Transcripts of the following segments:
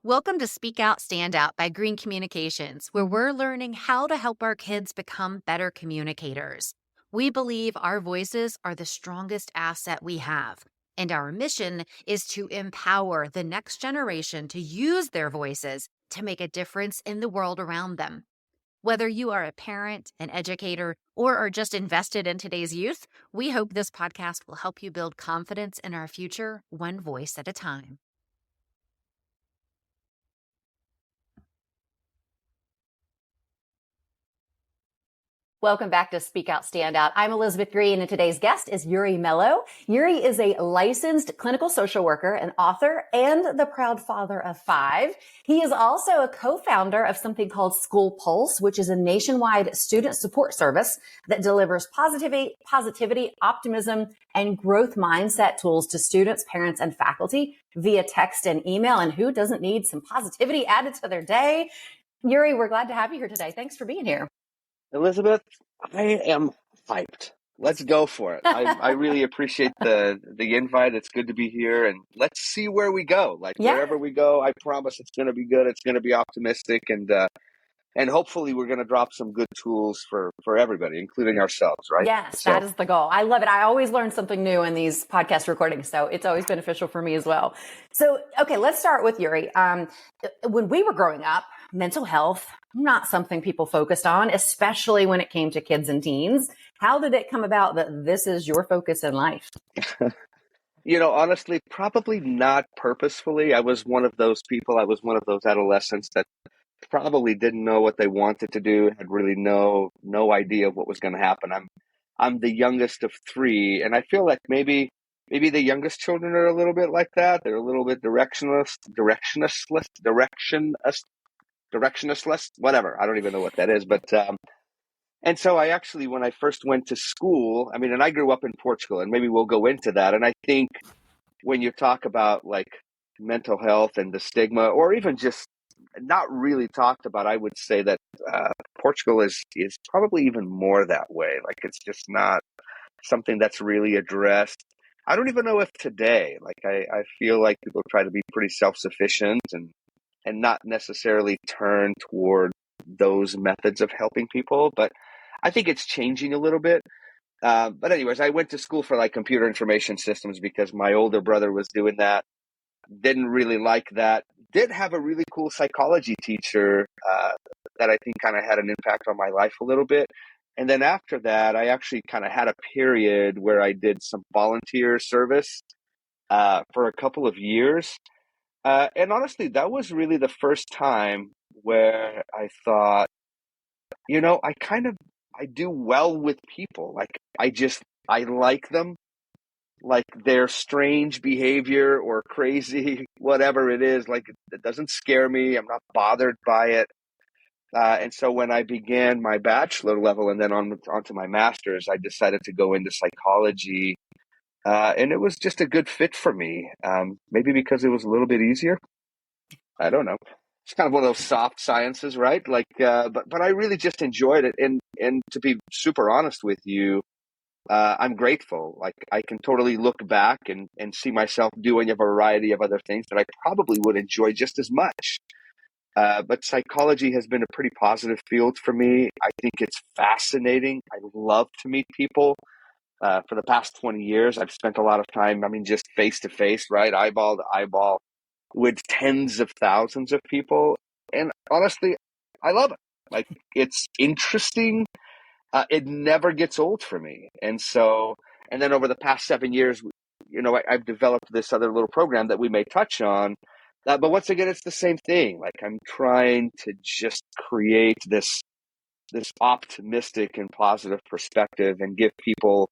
Welcome to Speak Out, Stand Out by Green Communications, where we're learning how to help our kids become better communicators. We believe our voices are the strongest asset we have, and our mission is to empower the next generation to use their voices to make a difference in the world around them. Whether you are a parent, an educator, or are just invested in today's youth, we hope this podcast will help you build confidence in our future, one voice at a time. Welcome back to Speak Out, Stand Out. I'm Elizabeth Green, and today's guest is Yuri Mello. Yuri is a licensed clinical social worker, an author, and the proud father of 5. He is also a co-founder of something called School Pulse, which is a nationwide student support service that delivers positivity, optimism, and growth mindset tools to students, parents, and faculty via text and email. And who doesn't need some positivity added to their day? Yuri, we're glad to have you here today. Thanks for being here. Elizabeth, I am hyped. Let's go for it. I really appreciate the invite. It's good to be here, and let's see where we go. Wherever we go, I promise it's going to be good. It's going to be optimistic, and hopefully we're going to drop some good tools for everybody, including ourselves, right? Yes, that is the goal. I love it. I always learn something new in these podcast recordings, so it's always beneficial for me as well. So, okay, let's start with Yuri. When we were growing up, mental health, not something people focused on, especially when it came to kids and teens. How did it come about that this is your focus in life? Honestly, probably not purposefully. I was one of those people. I was one of those adolescents that probably didn't know what they wanted to do, had really no idea of what was going to happen. I'm the youngest of 3, and I feel like maybe the youngest children are a little bit like that. They're a little bit directionless, whatever. I don't even know what that is, but and so I actually, when I first went to school, and I grew up in Portugal, and maybe we'll go into that. And I think when you talk about like mental health and the stigma, or even just not really talked about, I would say that Portugal is probably even more that way. Like, it's just not something that's really addressed. I don't even know if today, I feel like people try to be pretty self-sufficient and not necessarily turn toward those methods of helping people. But I think it's changing a little bit. But anyways, I went to school for like computer information systems because my older brother was doing that. Didn't really like that. Did have a really cool psychology teacher that I think kind of had an impact on my life a little bit. And then after that, I actually kind of had a period where I did some volunteer service for a couple of years. And honestly, that was really the first time where I thought, I do well with people. Like, I like them. Like, their strange behavior or crazy, whatever it is, like, it doesn't scare me. I'm not bothered by it. And so when I began my bachelor level and then onto my master's, I decided to go into psychology. And it was just a good fit for me. Maybe because it was a little bit easier. I don't know. It's kind of one of those soft sciences, right? But I really just enjoyed it. And to be super honest with you, I'm grateful. Like, I can totally look back and see myself doing a variety of other things that I probably would enjoy just as much. But psychology has been a pretty positive field for me. I think it's fascinating. I love to meet people. For the past 20 years, I've spent a lot of time, just face to face, right? Eyeball to eyeball with tens of thousands of people. And honestly, I love it. Like, it's interesting. It never gets old for me. And then over the past 7 years, I've developed this other little program that we may touch on. But once again, it's the same thing. Like, I'm trying to just create this optimistic and positive perspective and give people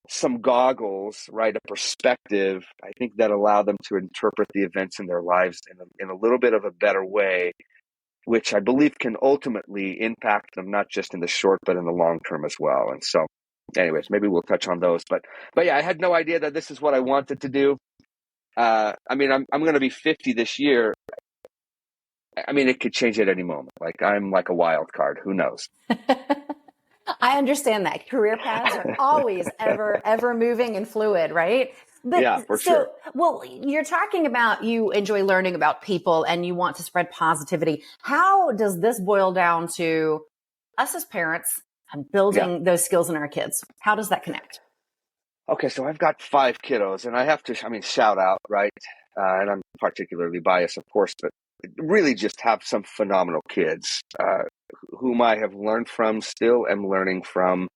some goggles, right? A perspective, I think, that allow them to interpret the events in their lives in a little bit of a better way, which I believe can ultimately impact them, not just in the short, but in the long term as well. And so anyways, maybe we'll touch on those, but yeah, I had no idea that this is what I wanted to do. I'm going to be 50 this year. It could change at any moment. Like, I'm like a wild card. Who knows? I understand that. Career paths are always ever moving and fluid, right? But Yeah, for sure. so, well, you're talking about you enjoy learning about people and you want to spread positivity. How does this boil down to us as parents and Yeah. building those skills in our kids? How does that connect? Okay, so I've got 5 kiddos, and I have to, I mean, shout out, right? And I'm particularly biased, of course, but really just have some phenomenal kids whom I have learned from, still am learning from,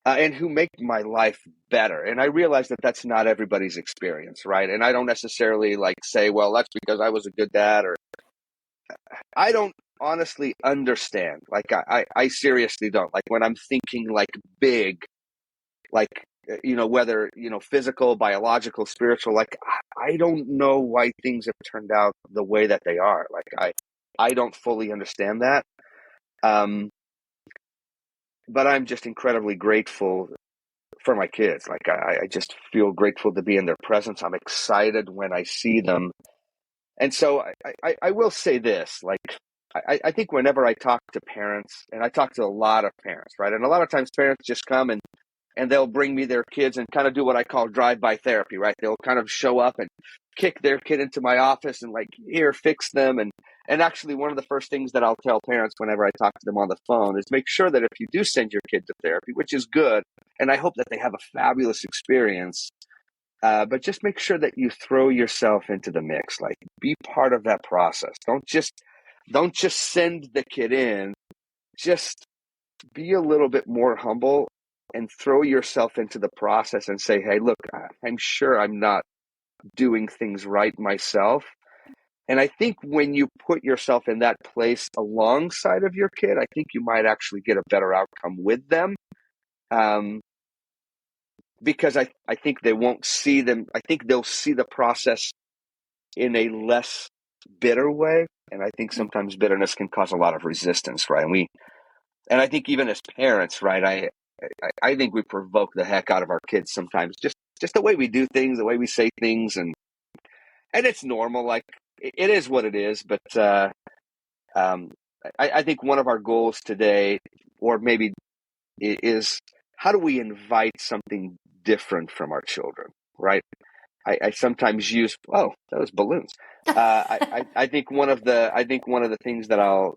and who make my life better. And I realize that that's not everybody's experience, right? And I don't necessarily like say, well, that's because I was a good dad, or I don't honestly understand. Like, I seriously don't. Like, when I'm thinking like big, like, whether, physical, biological, spiritual, like, I don't know why things have turned out the way that they are. Like, I don't fully understand that. Um, but I'm just incredibly grateful for my kids. Like, I just feel grateful to be in their presence. I'm excited when I see them. And so I will say this, like, I think whenever I talk to parents, and I talk to a lot of parents, right? And a lot of times parents just come and they'll bring me their kids and kind of do what I call drive-by therapy, right? They'll kind of show up and kick their kid into my office and like, here, fix them. And actually, one of the first things that I'll tell parents whenever I talk to them on the phone is make sure that if you do send your kid to therapy, which is good, and I hope that they have a fabulous experience, but just make sure that you throw yourself into the mix. Like, be part of that process. Don't just send the kid in. Just be a little bit more humble and throw yourself into the process and say, hey, look, I'm sure I'm not doing things right myself. And I think when you put yourself in that place alongside of your kid, I think you might actually get a better outcome with them. Um, because I think they won't see them. I think they'll see the process in a less bitter way. And I think sometimes bitterness can cause a lot of resistance, right? And I think even as parents, right, I think we provoke the heck out of our kids sometimes. Just the way we do things, the way we say things, and it's normal. Like, it is what it is. But um, I think one of our goals today, or maybe, is how do we invite something different from our children, right? I sometimes use, oh, that was balloons. I think one of the things that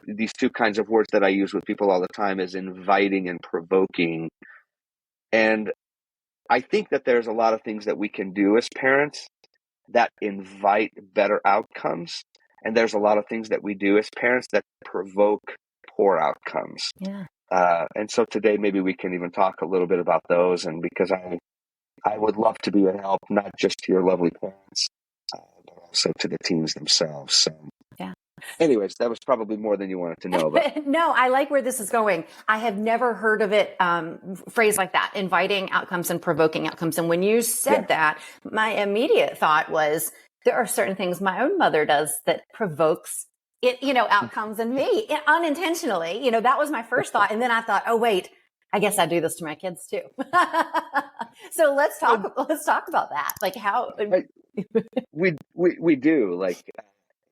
these two kinds of words that I use with people all the time is inviting and provoking. And I think that there's a lot of things that we can do as parents that invite better outcomes. And there's a lot of things that we do as parents that provoke poor outcomes. Yeah. And so today, maybe we can even talk a little bit about those. And because I would love to be a help, not just to your lovely parents, but also to the teams themselves. So, Yeah. anyways, that was probably more than you wanted to know. But No, I like where this is going. I have never heard of it phrased like that, inviting outcomes and provoking outcomes. And when you said yeah, that, my immediate thought was there are certain things my own mother does that provokes it, outcomes in me unintentionally. That was my first thought. And then I thought, oh, wait, I guess I do this to my kids too. So let's well, talk about that. Like how, I, we do, like,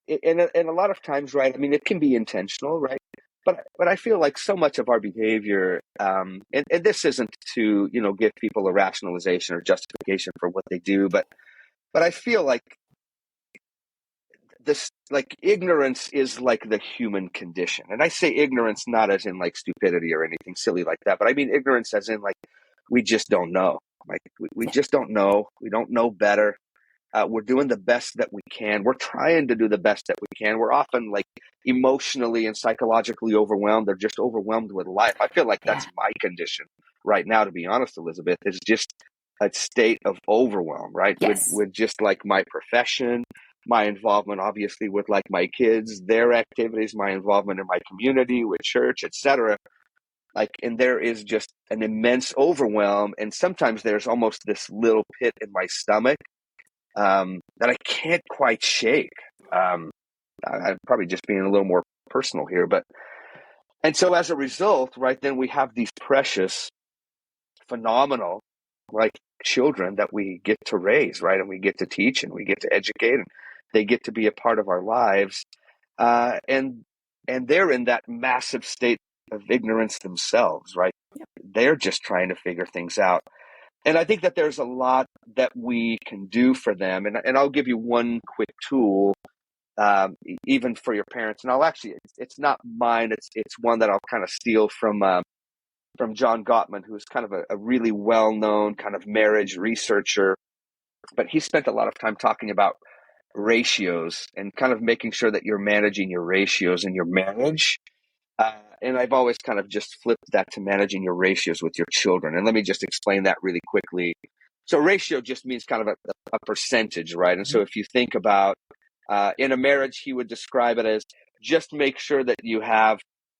and a lot of times, right? I mean, it can be intentional, right? But I feel like so much of our behavior, and this isn't to give people a rationalization or justification for what they do, but I feel like this, like, ignorance is like the human condition. And I say ignorance not as in like stupidity or anything silly like that, but I mean ignorance as in like we just don't know. Like, we yeah, just don't know. We don't know better. We're doing the best that we can. We're trying to do the best that we can. We're often like emotionally and psychologically overwhelmed. They're just overwhelmed with life. I feel like yeah, that's my condition right now, to be honest, Elizabeth, is just a state of overwhelm, right? yes, With just like my profession, my involvement, obviously, with like my kids, their activities, my involvement in my community, with church, etc. Like, and there is just an immense overwhelm. And sometimes there's almost this little pit in my stomach that I can't quite shake. I'm probably just being a little more personal here, and so as a result, right, then we have these precious, phenomenal, like, children that we get to raise, right, and we get to teach and we get to educate, and they get to be a part of our lives, and they're in that massive state of ignorance themselves, right? They're just trying to figure things out. And I think that there's a lot that we can do for them. And I'll give you one quick tool, even for your parents. And I'll actually, it's not mine. It's one that I'll kind of steal from John Gottman, who's kind of a really well-known kind of marriage researcher. But he spent a lot of time talking about ratios and kind of making sure that you're managing your ratios in your marriage. And I've always kind of just flipped that to managing your ratios with your children. And let me just explain that really quickly. So ratio just means kind of a percentage, right? And so if you think about in a marriage, he would describe it as just make sure that you have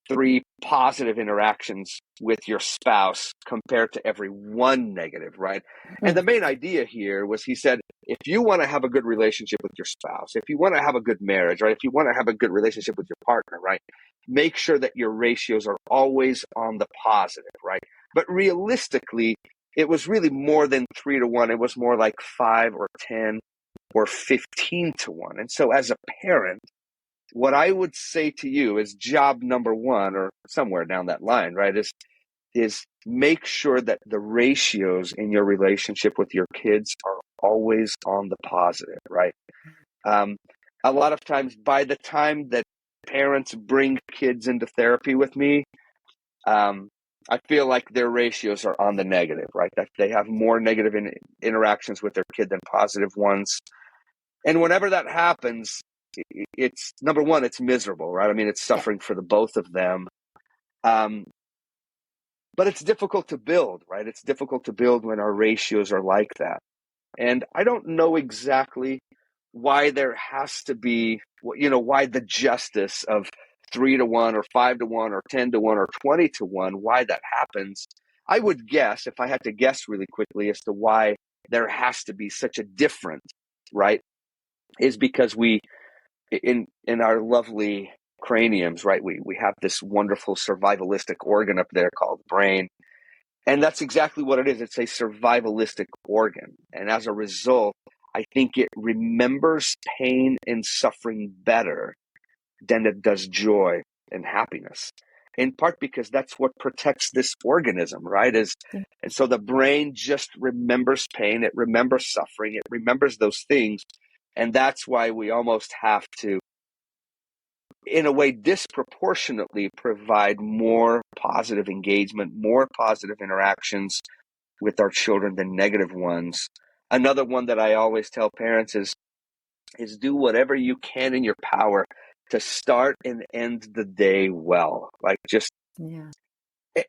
3 positive interactions with your spouse compared to every 1 negative, right? And the main idea here was, he said, if you want to have a good relationship with your spouse, if you want to have a good marriage, right? If you want to have a good relationship with your partner, right? Make sure that your ratios are always on the positive, right? But realistically, it was really more than 3 to 1. It was more like 5 or 10 or 15 to 1. And so as a parent, what I would say to you is job number 1, or somewhere down that line, right, is make sure that the ratios in your relationship with your kids are always on the positive, right? A lot of times, by the time that parents bring kids into therapy with me, I feel like their ratios are on the negative, right? That they have more negative interactions with their kid than positive ones. And whenever that happens, it's number one, it's miserable, right? I mean, it's suffering for the both of them. But it's difficult to build, right? It's difficult to build when our ratios are like that. And I don't know exactly why there has to be, why the justice of 3 to 1 or 5 to 1 or 10 to 1 or 20 to 1, why that happens. I would guess, if I had to guess really quickly as to why there has to be such a difference, right, is because we, in our lovely craniums, right, we have this wonderful survivalistic organ up there called brain. And that's exactly what it is. It's a survivalistic organ. And as a result, I think it remembers pain and suffering better than it does joy and happiness. In part because that's what protects this organism, right? And so the brain just remembers pain, it remembers suffering, it remembers those things. And that's why we almost have to, in a way, disproportionately provide more positive engagement, more positive interactions with our children than negative ones. Another one that I always tell parents is do whatever you can in your power to start and end the day well. Like, just, and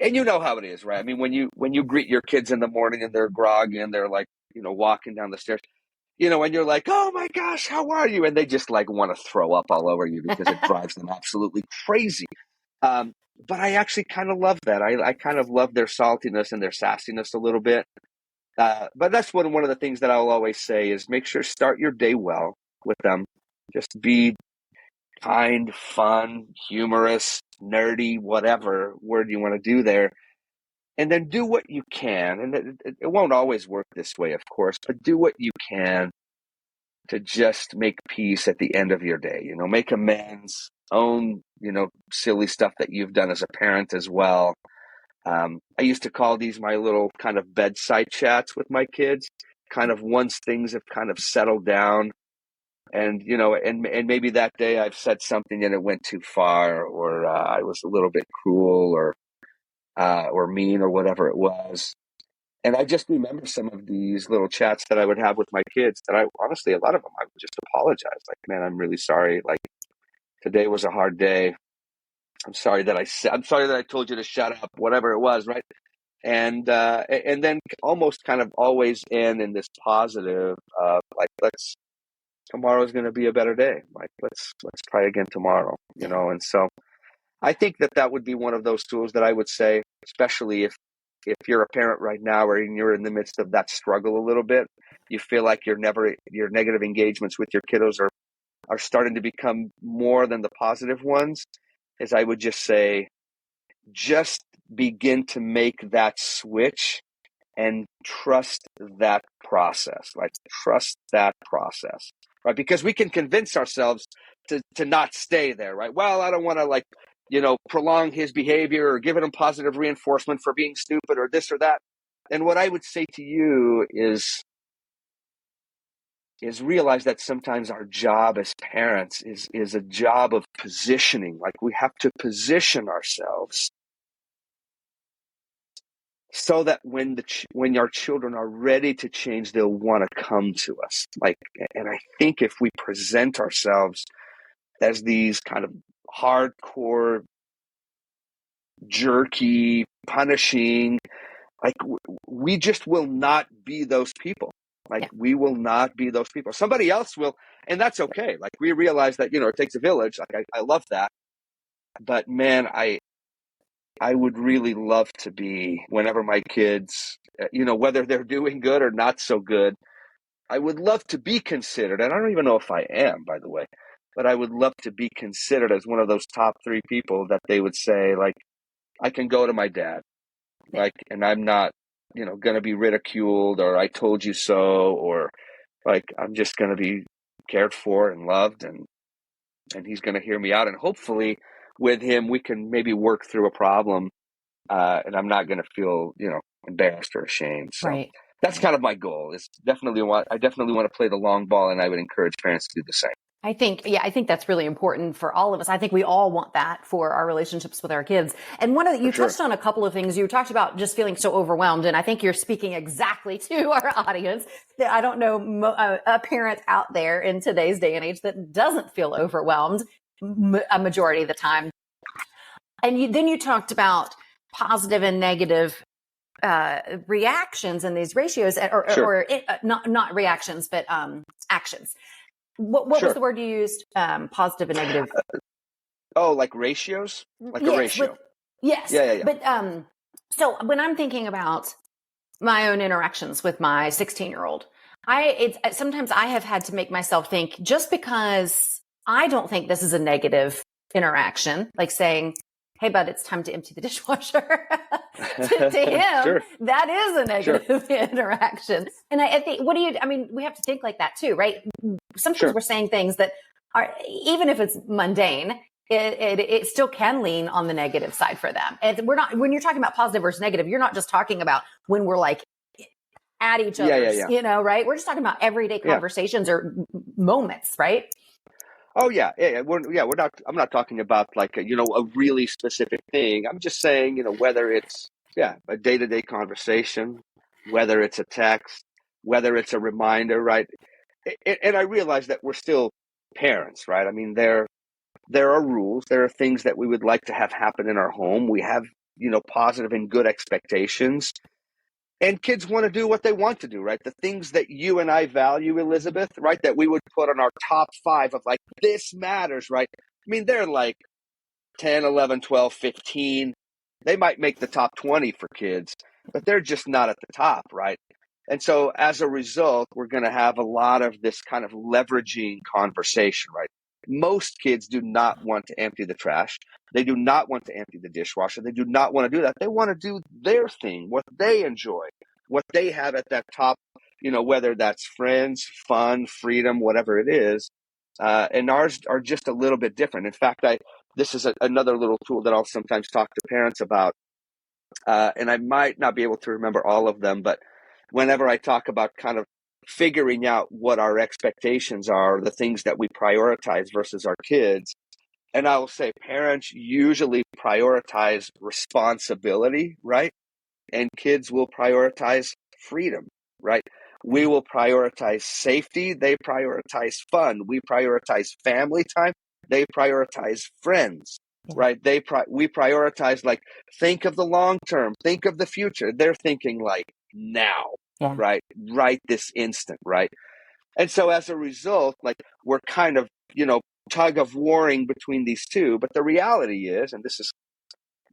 you know how it is, right? I mean, when you greet your kids in the morning and they're groggy and they're like, walking down the stairs, and you're like, oh my gosh, how are you? And they just like want to throw up all over you because it drives them absolutely crazy. But I actually kind of love that. I kind of love their saltiness and their sassiness a little bit. But that's one of the things that I'll always say is make sure start your day well with them. Just be kind, fun, humorous, nerdy, whatever word you want to do there. And then do what you can. And it won't always work this way, of course, but do what you can to just make peace at the end of your day. Make amends, own, silly stuff that you've done as a parent as well. I used to call these my little kind of bedside chats with my kids, kind of once things have kind of settled down and, and maybe that day I've said something and it went too far, or I was a little bit cruel or mean or whatever it was. And I just remember some of these little chats that I would have with my kids that I honestly, a lot of them, I would just apologize. Like, man, I'm really sorry. Like, today was a hard day. I'm sorry that I told you to shut up, whatever it was. Right. And then almost kind of always end in this positive, like, tomorrow's going to be a better day. Like, let's try again tomorrow, And so I think that would be one of those tools that I would say, especially if you're a parent right now or you're in the midst of that struggle a little bit, you feel like your negative engagements with your kiddos are starting to become more than the positive ones, is I would just say, just begin to make that switch and trust that process. Like, trust that process, right? Because we can convince ourselves to not stay there, right? Well, I don't want to prolong his behavior or give him positive reinforcement for being stupid or this or that. And what I would say to you is realize that sometimes our job as parents is a job of positioning. Like we have to position ourselves so that when our children are ready to change, they'll want to come to us. Like, and I think if we present ourselves as these kind of hardcore, jerky, punishing, like we just will not be those people. Like we will not be those people. Somebody else will, and that's okay. Like we realize that, it takes a village. Like I love that. But man, I would really love to be, whenever my kids, whether they're doing good or not so good, I would love to be considered. And I don't even know if I am, by the way, but I would love to be considered as one of those top 3 people that they would say, like, I can go to my dad, like, and I'm not, going to be ridiculed or I told you so, or like, I'm just going to be cared for and loved, and he's going to hear me out. And hopefully with him, we can maybe work through a problem. And I'm not going to feel, embarrassed or ashamed. So that's kind of my goal. I definitely want to play the long ball, and I would encourage parents to do the same. I think that's really important for all of us. I think we all want that for our relationships with our kids. And you touched on a couple of things. You talked about just feeling so overwhelmed. And I think you're speaking exactly to our audience. I don't know a parent out there in today's day and age that doesn't feel overwhelmed a majority of the time. And then you talked about positive and negative reactions in these ratios, or not reactions, but actions. What was the word you used? Positive and negative. Like ratios, like a ratio. Yes. Yeah. But so when I'm thinking about my own interactions with my 16-year-old, sometimes I have had to make myself think, just because I don't think this is a negative interaction, like saying, hey, bud, it's time to empty the dishwasher. to him, that is a negative interaction. And I think, we have to think like that too, right? Sometimes we're saying things that are, even if it's mundane, it still can lean on the negative side for them. And when you're talking about positive versus negative, you're not just talking about when we're like at each other's, right? We're just talking about everyday conversations or moments, right? Oh yeah. I'm not talking about like a really specific thing. I'm just saying, whether it's a day-to-day conversation, whether it's a text, whether it's a reminder, right? And I realize that we're still parents, right? I mean, there are rules, there are things that we would like to have happen in our home. We have, positive and good expectations. And kids want to do what they want to do, right? The things that you and I value, Elizabeth, right, that we would put on our top 5 of like, this matters, right? I mean, they're like 10, 11, 12, 15. They might make the top 20 for kids, but they're just not at the top, right? And so as a result, we're going to have a lot of this kind of leveraging conversation, right? Most kids do not want to empty the trash. They do not want to empty the dishwasher. They do not want to do that. They want to do their thing, what they enjoy, what they have at that top, whether that's friends, fun, freedom, whatever it is. And ours are just a little bit different. In fact, this is another little tool that I'll sometimes talk to parents about. And I might not be able to remember all of them, but whenever I talk about kind of figuring out what our expectations are, the things that we prioritize versus our kids, and I will say parents usually prioritize responsibility, right? And kids will prioritize freedom, right? We will prioritize safety. They prioritize fun. We prioritize family time. They prioritize friends, right? We prioritize, like, think of the long term, think of the future. They're thinking like now, right? Right this instant, right? And so as a result, like, we're kind of, tug of warring between these two. But the reality is, and this is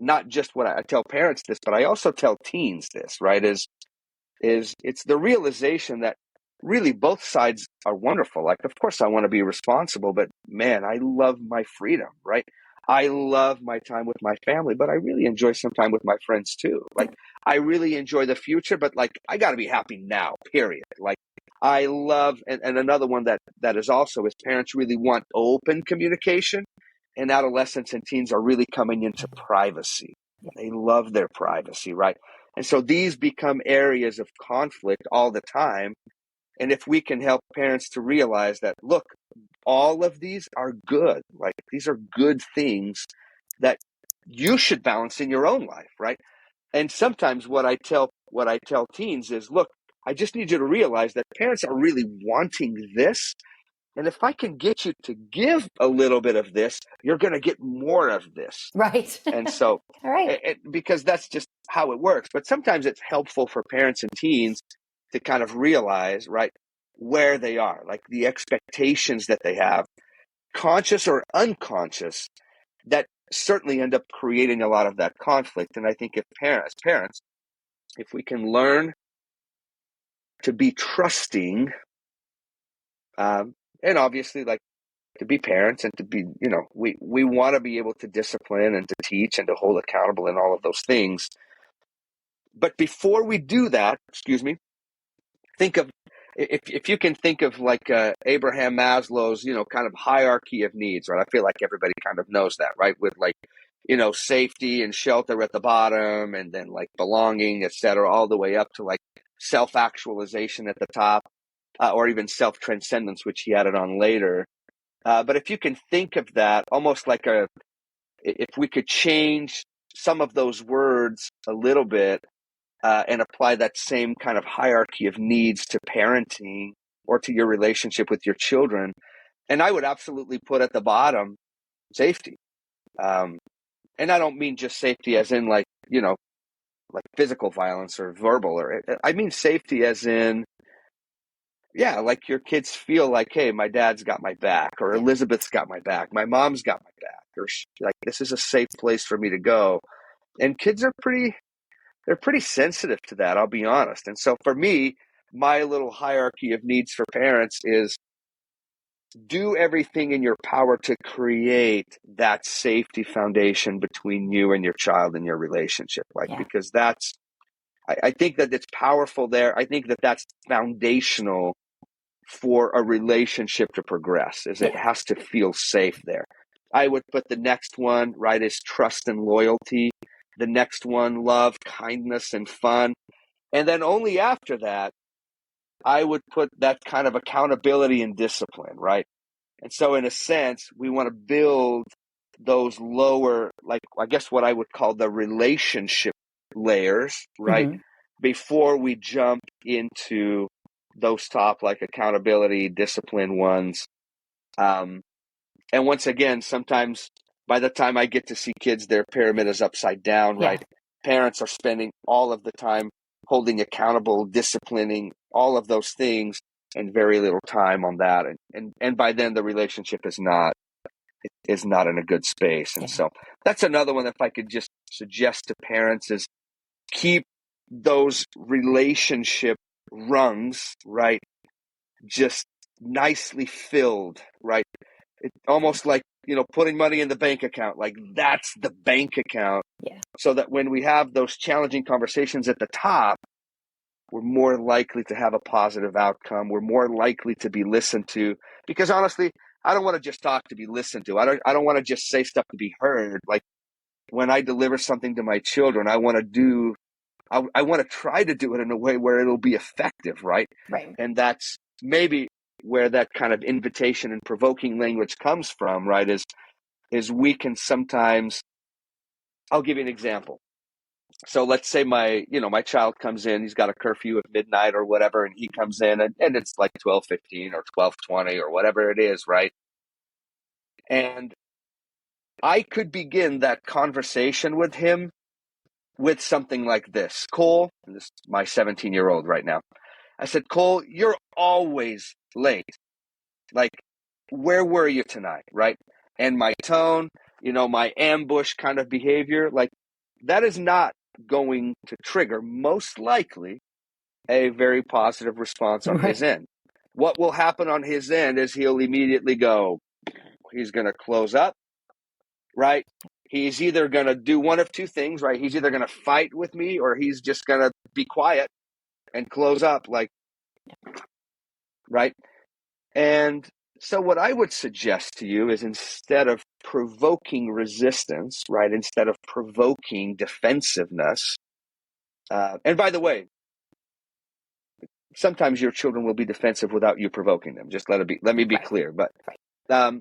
not just what I tell parents this, but I also tell teens this, right? Is it's the realization that really both sides are wonderful. Like, of course I want to be responsible, but man, I love my freedom, right? I love my time with my family, but I really enjoy some time with my friends too. Like, I really enjoy the future, but like, I got to be happy now, period. Like, I love, and another one that is also, is parents really want open communication, and adolescents and teens are really coming into privacy. They love their privacy, right? And so these become areas of conflict all the time. And if we can help parents to realize that, look, all of these are good, like these are good things that you should balance in your own life, right? And sometimes what I tell teens is, look, I just need you to realize that parents are really wanting this. And if I can get you to give a little bit of this, you're going to get more of this. Right. And so, All right. because that's just how it works. But sometimes it's helpful for parents and teens to kind of realize, right, where they are, like the expectations that they have, conscious or unconscious, that certainly end up creating a lot of that conflict. And I think if parents, if we can learn to be trusting, and obviously, like, to be parents and to be, we want to be able to discipline and to teach and to hold accountable and all of those things. But before we do that, think of, if you can think of like Abraham Maslow's, kind of hierarchy of needs, right? I feel like everybody kind of knows that, right? With like, safety and shelter at the bottom, and then like belonging, et cetera, all the way up to like self-actualization at the top, or even self-transcendence, which he added on later. But if you can think of that almost like if we could change some of those words a little bit, and apply that same kind of hierarchy of needs to parenting or to your relationship with your children. And I would absolutely put at the bottom safety. And I don't mean just safety as in like physical violence or verbal, or I mean safety as in, yeah, like your kids feel like, hey, my dad's got my back, or Elizabeth's got my back, my mom's got my back, or like, this is a safe place for me to go. And kids are they're pretty sensitive to that, I'll be honest. And so for me, my little hierarchy of needs for parents is do everything in your power to create that safety foundation between you and your child and your relationship. Because I think that it's powerful there. I think that that's foundational for a relationship to progress, is it has to feel safe there. I would put the next one, right, is trust and loyalty. The next one, love, kindness, and fun. And then only after that, I would put that kind of accountability and discipline, right? And so in a sense, we want to build those lower, like, I guess what I would call the relationship layers, right? Mm-hmm. Before we jump into those top, like, accountability, discipline ones. And once again, sometimes by the time I get to see kids, their pyramid is upside down, right? Parents are spending all of the time holding accountable, disciplining, all of those things, and very little time on that. And by then the relationship is not in a good space. And so that's another one, if I could just suggest to parents, is keep those relationship rungs, right, just nicely filled, right? It's almost like, putting money in the bank account, like that's the bank account. So that when we have those challenging conversations at the top, we're more likely to have a positive outcome. We're more likely to be listened to, because honestly, I don't want to just talk to be listened to. I don't want to just say stuff to be heard. Like, when I deliver something to my children, I want to try to do it in a way where it'll be effective, right? Right. And that's maybe where that kind of invitation and provoking language comes from, right? Is we can sometimes, I'll give you an example. So let's say my child comes in, he's got a curfew at midnight or whatever, and he comes in and it's like 12:15 or 12:20 or whatever it is, right? And I could begin that conversation with him with something like this. Cole, and this is my 17-year-old right now. I said, Cole, you're always late. Like, where were you tonight, right? And my tone, my ambush kind of behavior, like, that is not going to trigger, most likely, a very positive response on his end. What will happen on his end is he'll immediately go, he's going to close up, right? He's either going to do one of two things, right? He's either going to fight with me, or he's just going to be quiet and close up, like, right? And so what I would suggest to you is, instead of provoking resistance, right, instead of provoking defensiveness, And by the way, sometimes your children will be defensive without you provoking them. Just let me be Right. clear. Right.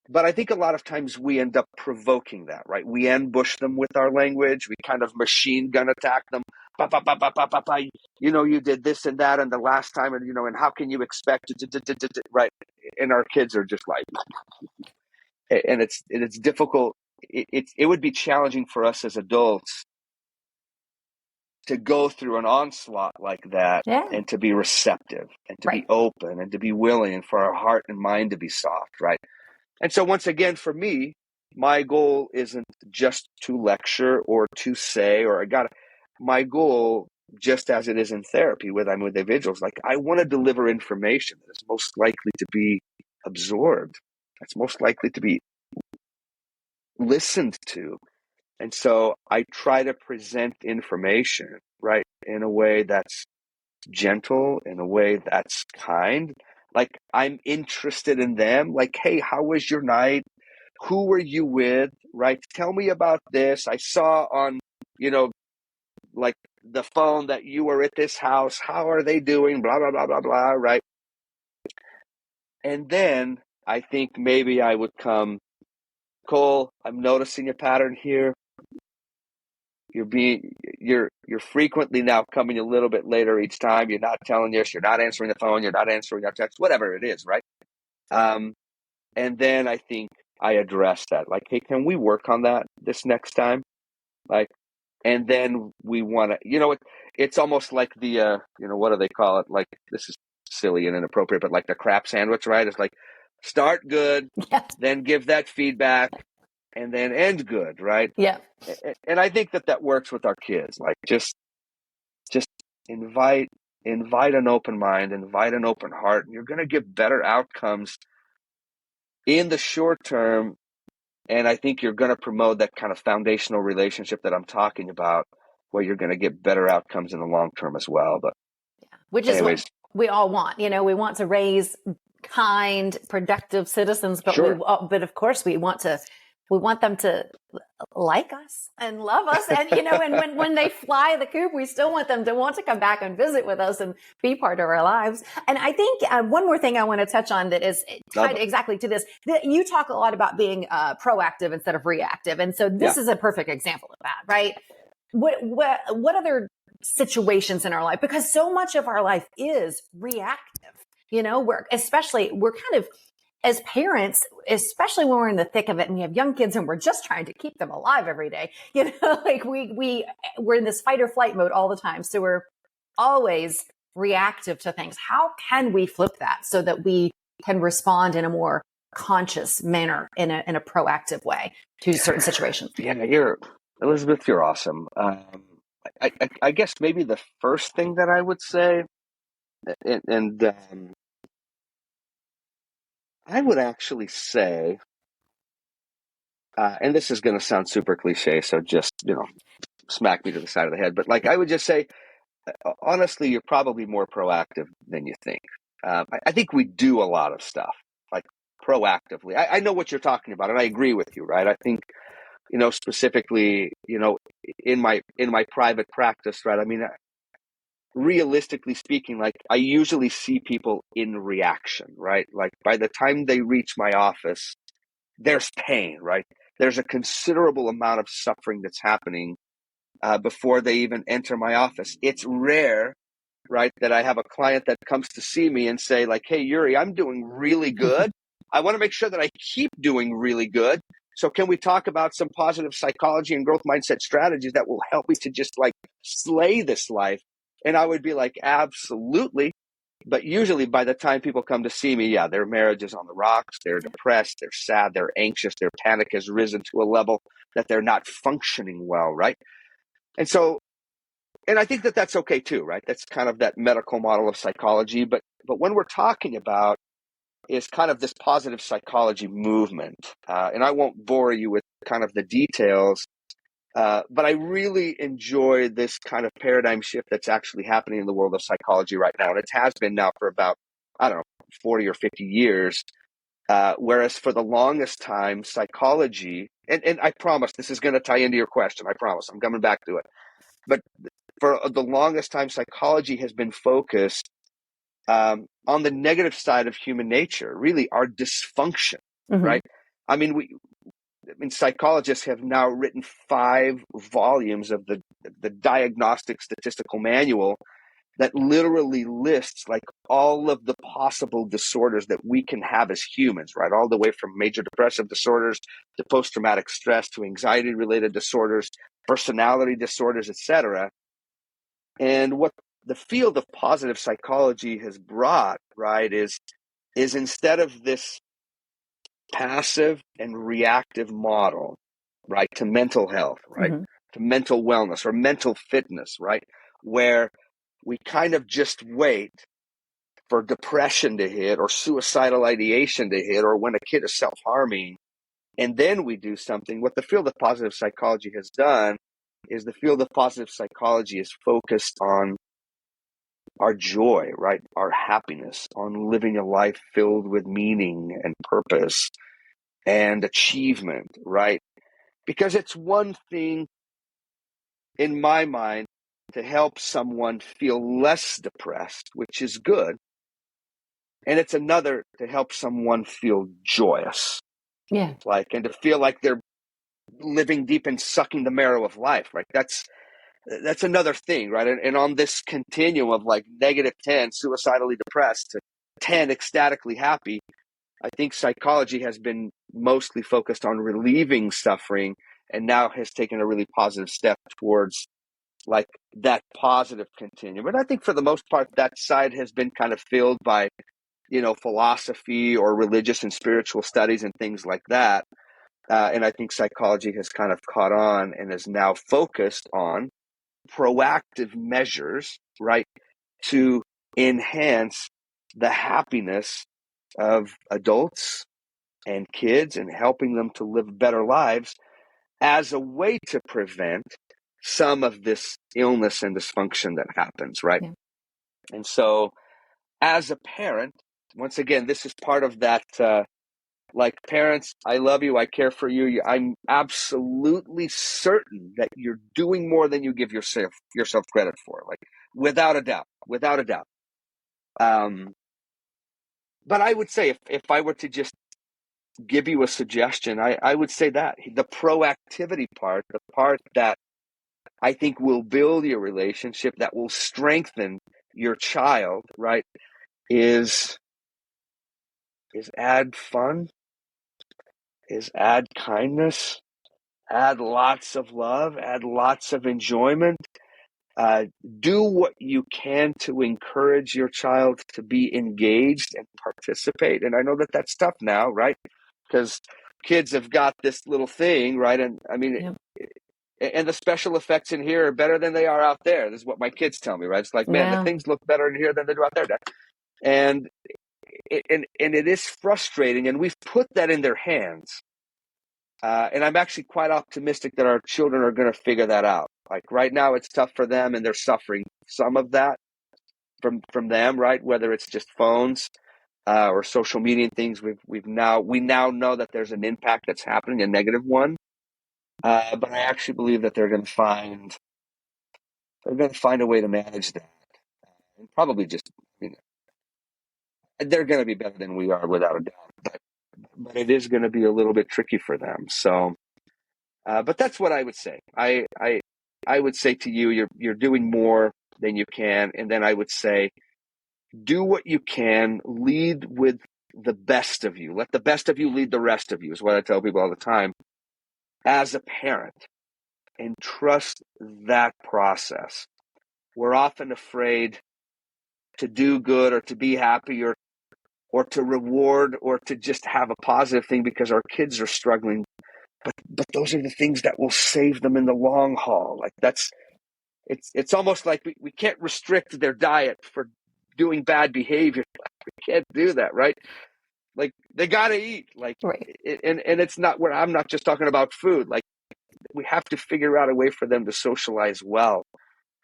But I think a lot of times we end up provoking that, right? We ambush them with our language. We kind of machine gun attack them. Ba, ba, ba, ba, ba, ba, ba. You know, you did this and that, and the last time, and and how can you expect it, right? And our kids are just like, and it's difficult. It would be challenging for us as adults to go through an onslaught like that Yeah. and to be receptive and to Right. be open and to be willing and for our heart and mind to be soft, right? And so once again, for me, my goal isn't just to lecture or to say, my goal, just as it is in therapy I'm with individuals, like I want to deliver information that is most likely to be absorbed, that's most likely to be listened to. And so I try to present information, right, in a way that's gentle, in a way that's kind. Like I'm interested in them. Like, hey, how was your night? Who were you with? Right? Tell me about this. I saw on, like the phone that you were at this house. How are they doing? Blah, blah, blah, blah, blah. Right. And then I think maybe I would come, Cole, I'm noticing a pattern here. You're frequently now coming a little bit later each time. You're not telling us, you're not answering the phone, you're not answering our text, whatever it is, right? And then I think I address that, like, hey, can we work on that this next time? Like, and then we want to, it's almost like the, what do they call it? Like, this is silly and inappropriate, but like the crap sandwich, right? It's like start good, Yeah. then give that feedback, and then end good, right? Yeah. And I think that works with our kids. Like, just invite an open mind, invite an open heart, and you're going to get better outcomes in the short term. And I think you're going to promote that kind of foundational relationship that I'm talking about, where you're going to get better outcomes in the long term as well. But Which is what anyways, we all want. We want to raise kind, productive citizens, sure. but of course we want them to like us and love us. And, and when they fly the coop, we still want them to want to come back and visit with us and be part of our lives. And I think one more thing I want to touch on that is tied exactly to this, that you talk a lot about being proactive instead of reactive. And so this is a perfect example of that, right? What other situations in our life? Because so much of our life is reactive, we're kind of, as parents, especially when we're in the thick of it and we have young kids and we're just trying to keep them alive every day, like we're in this fight or flight mode all the time. So we're always reactive to things. How can we flip that so that we can respond in a more conscious manner, in a proactive way to certain situations? Yeah, Elizabeth, you're awesome. I guess maybe the first thing that I would say, and I would actually say, and this is going to sound super cliche, so just, smack me to the side of the head. But like, I would just say, honestly, you're probably more proactive than you think. I think we do a lot of stuff like proactively. I know what you're talking about, and I agree with you, right? I think, specifically, in my private practice, right? I mean, realistically speaking, like I usually see people in reaction, right? Like by the time they reach my office, there's pain, right? There's a considerable amount of suffering that's happening before they even enter my office. It's rare, right, that I have a client that comes to see me and say like, hey, Yuri, I'm doing really good. I want to make sure that I keep doing really good. So can we talk about some positive psychology and growth mindset strategies that will help me to just like slay this life? And I would be like, absolutely. But usually by the time people come to see me, yeah, their marriage is on the rocks. They're depressed. They're sad. They're anxious. Their panic has risen to a level that they're not functioning well, right? And so, and I think that that's okay too, right? That's kind of that medical model of psychology. But when we're talking about is kind of this positive psychology movement, and I won't bore you with kind of the details, but I really enjoy this kind of paradigm shift that's actually happening in the world of psychology right now. And it has been now for about, I don't know, 40 or 50 years. Whereas for the longest time, psychology, and I promise this is going to tie into your question. I promise I'm coming back to it. But for the longest time, psychology has been focused on the negative side of human nature, really our dysfunction, right? I mean, psychologists have now written 5 volumes of the diagnostic statistical manual that literally lists like all of the possible disorders that we can have as humans, right? All the way from major depressive disorders to post-traumatic stress to anxiety-related disorders, personality disorders, etc. And what the field of positive psychology has brought, right, is instead of this passive and reactive model, right, to mental health, right, to mental wellness or mental fitness, right, where we kind of just wait for depression to hit or suicidal ideation to hit or when a kid is self-harming, and then we do something. What the field of positive psychology has done is the field of positive psychology is focused on our joy, right? Our happiness, on living a life filled with meaning and purpose and achievement, right? Because it's one thing in my mind to help someone feel less depressed, which is good. And it's another to help someone feel joyous, Yeah. like, and to feel like they're living deep and sucking the marrow of life, right? That's another thing, right? And on this continuum of like -10, suicidally depressed, to 10, ecstatically happy, I think psychology has been mostly focused on relieving suffering and now has taken a really positive step towards like that positive continuum. But I think for the most part, that side has been kind of filled by, philosophy or religious and spiritual studies and things like that. And I think psychology has kind of caught on and is now focused on proactive measures, right, to enhance the happiness of adults and kids and helping them to live better lives as a way to prevent some of this illness and dysfunction that happens, right? Yeah. And so as a parent, once again, this is part of that, like, parents, I love you, I care for you. I'm absolutely certain that you're doing more than you give yourself credit for, like, without a doubt, without a doubt. But I would say if I were to just give you a suggestion, I would say that the proactivity part, the part that I think will build your relationship, that will strengthen your child, right, is add fun, is add kindness, add lots of love, add lots of enjoyment. Do what you can to encourage your child to be engaged and participate. And I know that that's tough now, right? Because kids have got this little thing, right? And I mean, Yeah. and the special effects in here are better than they are out there. This is what my kids tell me, right? It's like, man, the Yeah. things look better in here than they do out there, Dad. And it is frustrating, and we've put that in their hands. And I'm actually quite optimistic that our children are going to figure that out. Like right now, it's tough for them, and they're suffering some of that from them, right? Whether it's just phones or social media and things. We now know that there's an impact that's happening, a negative one. But I actually believe that they're going to find a way to manage that, and probably just, they're going to be better than we are without a doubt. But it is going to be a little bit tricky for them. So. But that's what I would say. I would say to you, you're doing more than you can, and then I would say, do what you can. Lead with the best of you. Let the best of you lead the rest of you. Is what I tell people all the time. As a parent, and trust that process. We're often afraid to do good or to be happy or to reward or to just have a positive thing because our kids are struggling. But those are the things that will save them in the long haul. Like it's almost like we can't restrict their diet for doing bad behavior. We can't do that, right? Like they got to eat. Like, Right. and it's not where I'm not just talking about food. Like we have to figure out a way for them to socialize well,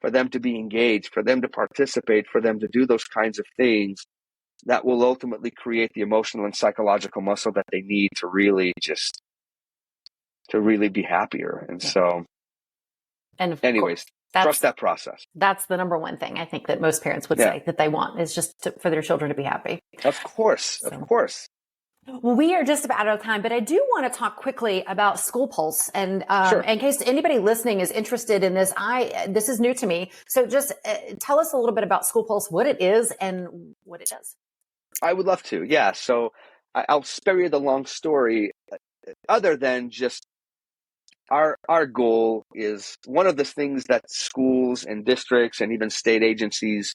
for them to be engaged, for them to participate, for them to do those kinds of things that will ultimately create the emotional and psychological muscle that they need to really be happier. And Yeah. so, And of course, anyways, Trust that process. That's the number one thing I think that most parents would Yeah, say that they want is just for their children to be happy. of course, of So. course. Well, we are just about out of time, but I do want to talk quickly about School Pulse. And Sure. in case anybody listening is interested in this, this is new to me. So just tell us a little bit about School Pulse, what it is and what it does. I would love to. Yeah. So I'll spare you the long story. Other than just our goal is one of the things that schools and districts and even state agencies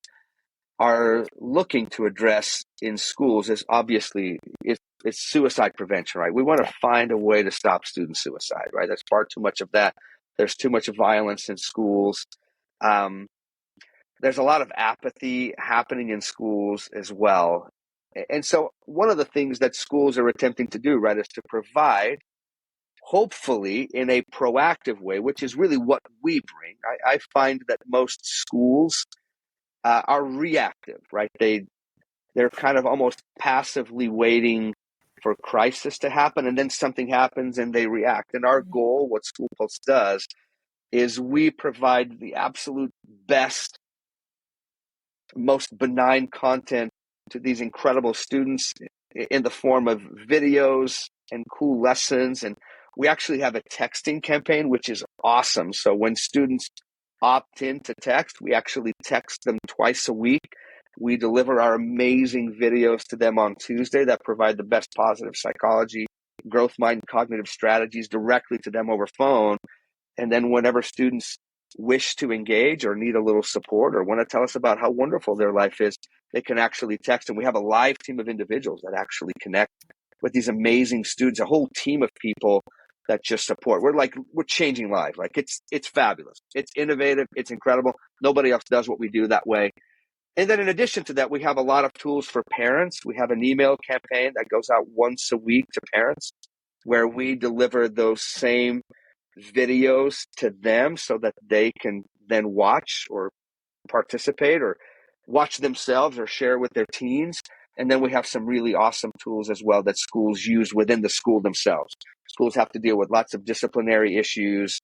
are looking to address in schools is obviously it's suicide prevention, right? We want to find a way to stop student suicide, right? There's far too much of that. There's too much violence in schools. There's a lot of apathy happening in schools as well. And so one of the things that schools are attempting to do, right, is to provide, hopefully in a proactive way, which is really what we bring. I find that most schools are reactive, right? They're kind of almost passively waiting for crisis to happen, and then something happens and they react. And our goal, what School Pulse does, is we provide the absolute best, most benign content to these incredible students in the form of videos and cool lessons. And we actually have a texting campaign, which is awesome. So when students opt in to text, we actually text them twice a week. We deliver our amazing videos to them on Tuesday that provide the best positive psychology, growth mind, cognitive strategies directly to them over phone. And then whenever students wish to engage or need a little support or want to tell us about how wonderful their life is, they can actually text. And we have a live team of individuals that actually connect with these amazing students, a whole team of people that just support. We're changing lives. Like it's fabulous. It's innovative. It's incredible. Nobody else does what we do that way. And then in addition to that, we have a lot of tools for parents. We have an email campaign that goes out once a week to parents where we deliver those same videos to them so that they can then watch or participate or watch themselves or share with their teens. And then we have some really awesome tools as well that schools use within the school themselves. Schools have to deal with lots of disciplinary issues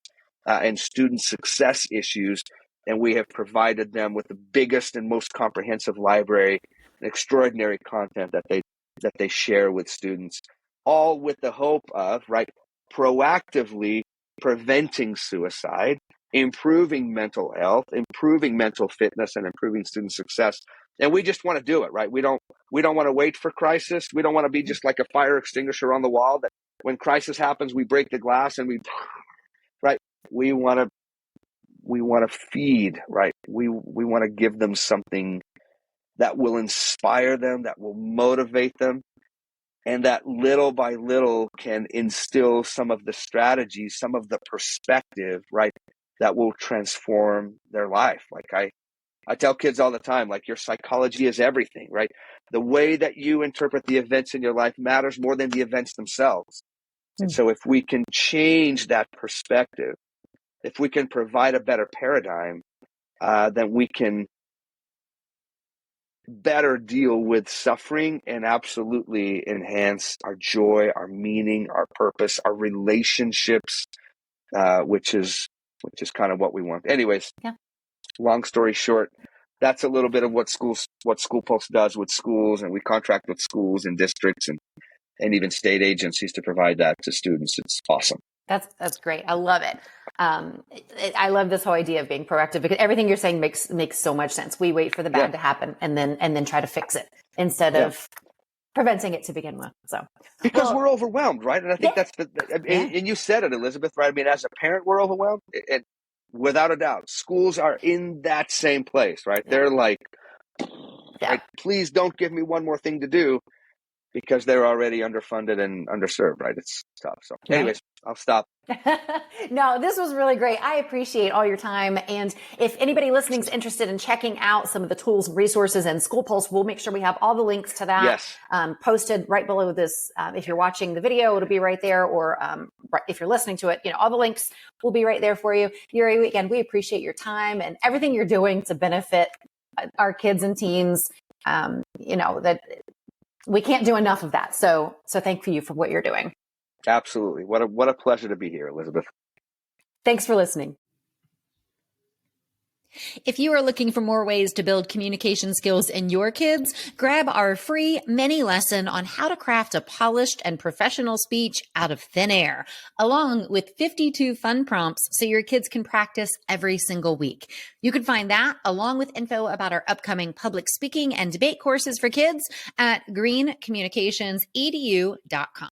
and student success issues. And we have provided them with the biggest and most comprehensive library, extraordinary content that they share with students, all with the hope of, right, proactively preventing suicide, improving mental health, improving mental fitness, and improving student success. And we just want to do it, right? We don't want to wait for crisis. We don't want to be just like a fire extinguisher on the wall that when crisis happens, we break the glass and right? We want to feed, right? We want to give them something that will inspire them, that will motivate them, and that little by little can instill some of the strategies, some of the perspective, right, that will transform their life. Like I tell kids all the time, like your psychology is everything, right? The way that you interpret the events in your life matters more than the events themselves. And so if we can change that perspective, if we can provide a better paradigm, then we can better deal with suffering and absolutely enhance our joy, our meaning, our purpose, our relationships, which is kind of what we want. Anyways, Yeah. Long story short, that's a little bit of what School Pulse does with schools, and we contract with schools and districts and even state agencies to provide that to students. It's awesome. That's great. I love it. I love this whole idea of being proactive because everything you're saying makes so much sense. We wait for the bad to happen and then try to fix it instead of preventing it to begin with. So because we're overwhelmed, right? And I think that's and you said it, Elizabeth, right? I mean, as a parent, we're overwhelmed, and without a doubt, schools are in that same place, right? They're like, right, please don't give me one more thing to do, because they're already underfunded and underserved, right? It's tough. So anyways, I'll stop. No, this was really great. I appreciate all your time. And if anybody listening is interested in checking out some of the tools, resources, and School Pulse, we'll make sure we have all the links to that posted right below this. If you're watching the video, it'll be right there. Or if you're listening to it, all the links will be right there for you. Yuri, again, we appreciate your time and everything you're doing to benefit our kids and teens. That we can't do enough of that. So thank you for what you're doing. Absolutely. What a pleasure to be here, Elizabeth. Thanks for listening. If you are looking for more ways to build communication skills in your kids, grab our free mini lesson on how to craft a polished and professional speech out of thin air, along with 52 fun prompts so your kids can practice every single week. You can find that along with info about our upcoming public speaking and debate courses for kids at greencommunicationsedu.com.